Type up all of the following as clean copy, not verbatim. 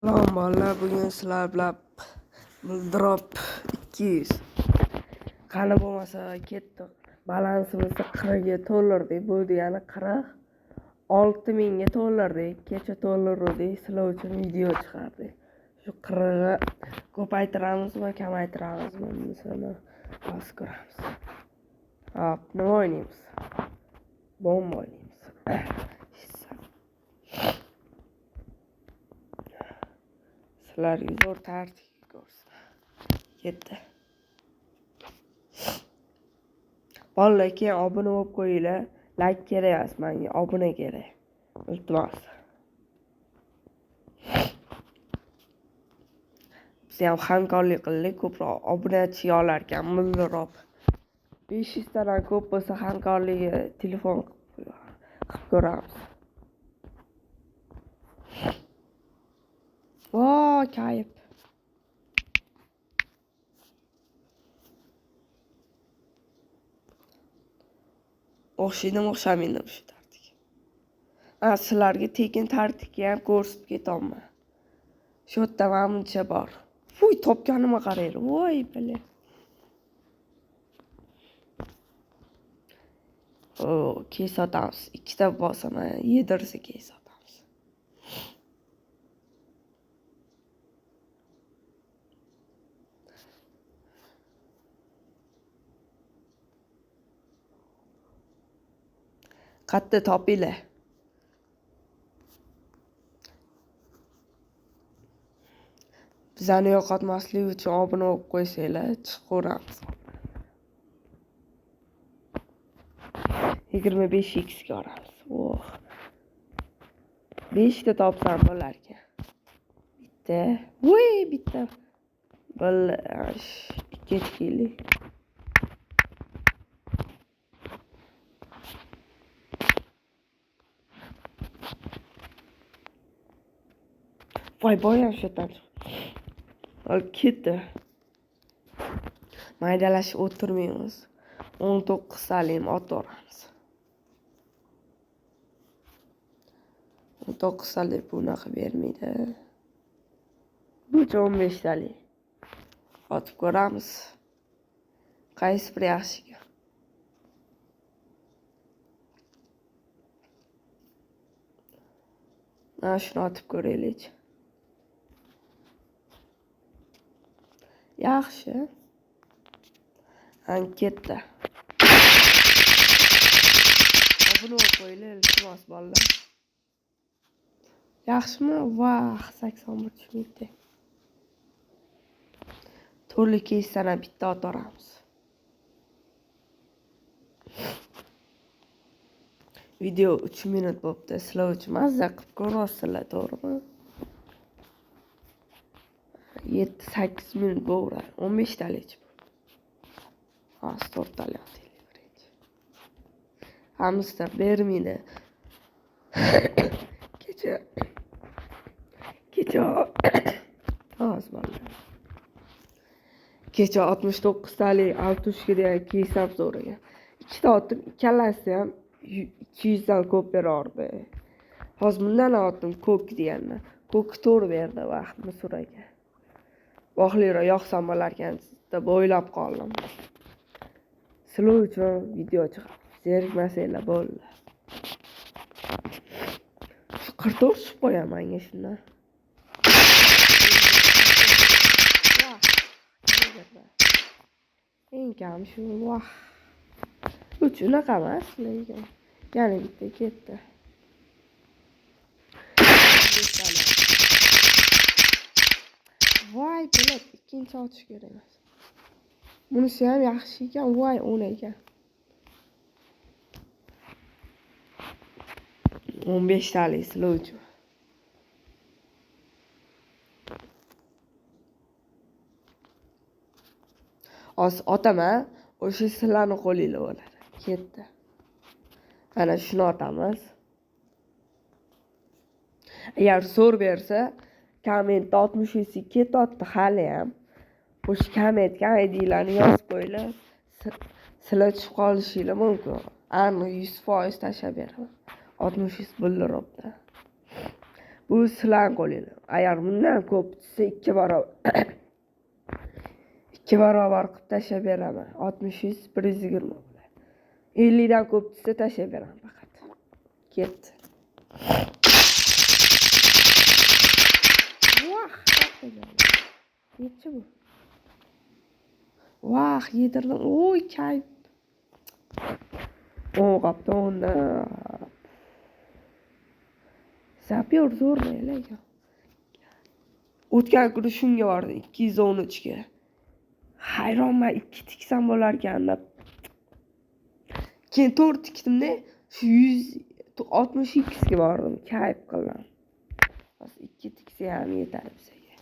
Salom bolalar, bugun sizlar bilan drop 200. Qani bo'lmasa ketdi. Balansimizni 40 ga to'ldirdik. Bu degani 46 mingga to'ldirdik. Kecha to'ldirdik. Sizlar uchun video chiqardik. Shu 40 ga ko'paytiramizmi, kamaytiramizmi, buni bas ko'ramiz. Hop, nima o'ynaymiz? Bomba o'ynaymiz. Sizlarga zo'r tartib ko'rsin. Ketdi. Bolalar, keyin obuna bo'lib qo'yinglar. Like kerak emas, menga obuna kerak. Iltimos. Biz ham hamkorlik qildik, ko'proq obunachi olar ekan, milliroq. 500 tadan ko'p bo'lsa hamkorligi telefon qilib ko'ramiz. Voh, kayf. O'xshaydimi, o'xshamaydi shu tartibga. Sizlarga tekin tartibga ham ko'rsatib ketaman. Shu yerda menimcha bor. Voy, topganimga qaraylar. Voy, bile. Keyin sotamiz. Ikkita bo'lsa, yedirsa keyin sotamiz. Qatta topinglar. Bizani yo'qotmaslik uchun obuna bo'lib qo'ysanglar, chiqaveramiz. 25x ga olamiz. Oh. 5 ta topsam bo'lar ekan. Bitta. Voy, bitta. Bo'lash. 2 kili. Voy, boyam shudan. Ketdi. Maydalashib o'tirmaymiz. 19 salim otaveramiz. 19 salim bunaqa bermaydi. Bu 15 salim. Otib ko'ramiz. Qaysi bir yaxshi? Mana shuni otib ko'raylik. Yaxshi. Ketdi. Obuna qo'yinglar, iltimos bolalar. Yaxshimi? Vah, 81 tushmaydi. Turli keysdan bitta otaveramiz. Video 3 minut bo'libdi. Sizlar uchun mazza qilib ko'ryapsizlar, to'g'rimi? 7-8 minut bo'lar. 15 talik. 4 talik otaylik. Hamster bermaydi. Kecha 69 talik altushka degan keysam so'ragan. Ikkita otdim, ikkalasi ham 200 dan ko'p berardi. Hozir bundan otdim ko'k degandan. Ko'k to'g'ri berdi, vaqtni so'ragan. Vohliroq yoqsam bo'larkan deb o'ylab qoldim. Sizlar uchun video chiqadi. Zerikmasanglar bo'ldi. 44 tushib qo'yaman menga shundan. Eng kam shu vah. Uch unaqa emas lekin. Yana bitta ketdi. Voy, bilet ikkinchi otish kerak emas. Bunisi ham yaxshi ekan, voy, 10 ekan. 15 talik sizlar uchun. Otaman, o'sha sizlarning qo'linglar bo'ladi. Ketdi. Mana shuni otamiz. Agar zo'r bersa, kommentda 60 ketotdi hali ham. O'sha kommentga idinglarni yozib qo'yinglar. Sizlar tushib qolishinglar mumkin. Aniq 100% tashlab beraman. 60 bo'ldi robda. Bu sizlarning qo'lingizda. Agar bundan ko'p tushsa 2 barobar 2 barobar qilib tashlab beraman. 60 100 120 bo'ladi. 50 dan ko'p tushsa tashlab beraman faqat. Ketdi. Vah, necha bu? Vah, yedirdim. Oy, kayf. Qapta onda. Sapyor zo'r ekan. O'tgan kuni shunga bordi, 213 ga. Hayronman, 2 tiksam bo'lar ekan deb. Keyin 4 tikdimda, shu 162 ga bordim, kayf qildim. Bas 2 tiksa ham yetadi bizga.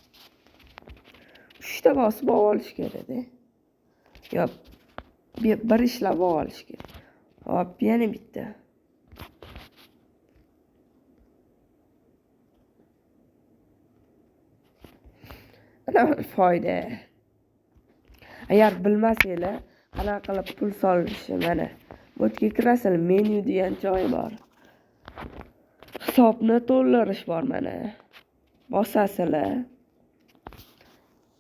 3 ta bosib olish kerak-da. Yo'q. Bir ishlab olish kerak. Hop, yana bitta. Ana foyda. Agar bilmasanglar, qanaqa qilib pul solishi mana. Bu yerga kirasizlar, menu degan joy bor. Hisobni to'ldirish bor mana. Bosasizlar.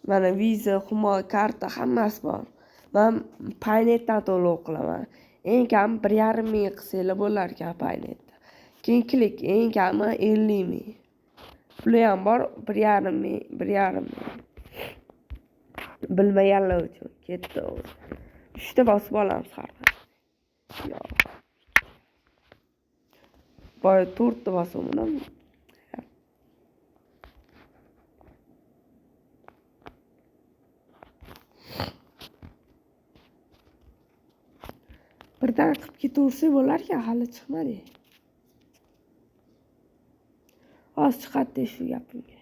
Mana Visa, Humo, karta hammasi bor. Men Paynetdan to'lov qilaman. Eng kam 1,5 ming qilsanglar bo'lar ekan Paynetda. Keyin klik, eng kami 50 ming. Puli ham bor 1,5 ming, 1,5 ming. Bilmaganlar uchun ketdi. 3 ta bosib olamiz har bir. Yo'q. Boy 4 ta bosimdan. Birdan qilib ketaversa bo'lar ekan, hali chiqmadi. Oz chiqadi shu gapimga.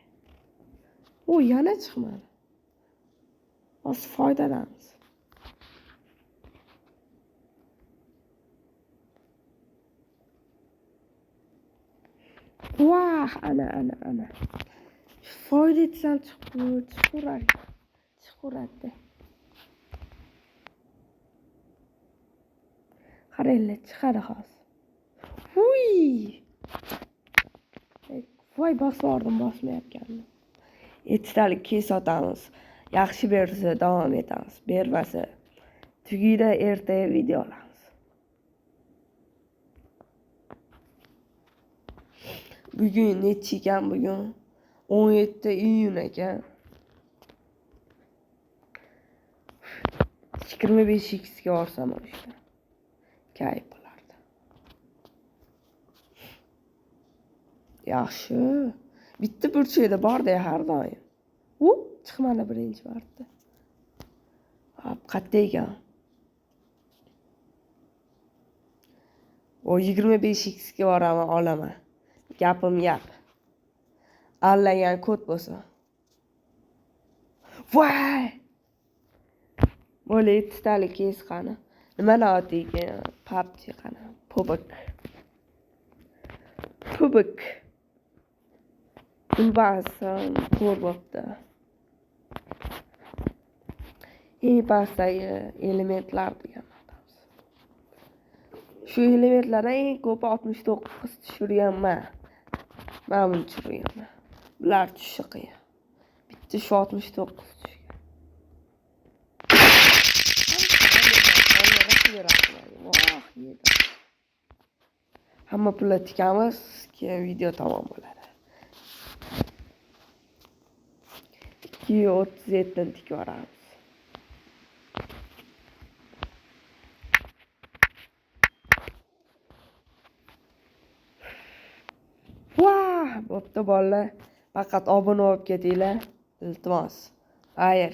O, yana chiqmadi. Oz foydalanamiz. Vah, ana. Foyda etsam chiqaveradi. Qaranglar, chiqadi hozir. Huy! Voy, bosmayotgandim. Ettitalik keys sotamiz. Yaxshi bersa davom etamiz. Bermasa tugida ertaga video olamiz. Bugun nechi ekan bugun? 17 iyun ekan. 25x ga borsam o'shda. Kayf bo'lardi. Yaxshi. Bitta burchakda bor-da har doim. Chiqmadi birinchi marta. Hop, qatta ekan. O 25x ga boraman, olaman. Gapim gap. Allagan kod bo'lsa. Voy! Bo'li yettitalik keys qani. Nimani otiygan? PUBG qani. Pubik. Ulbasam ko'rbopti. Pastdagi elementlar degan. Shu elementlardan eng ko'p 69 tushirganman. Men buni tushirganman. Bular tushishi qiyin. Bitta shu 69 tushgan. Hamma pulni tikamiz, keyin video tamom bo'ladi. 237 dan tikib yuboramiz. Bo'pti bolalar, faqat obuna bo'lib ketinglar, iltimos. Xayr,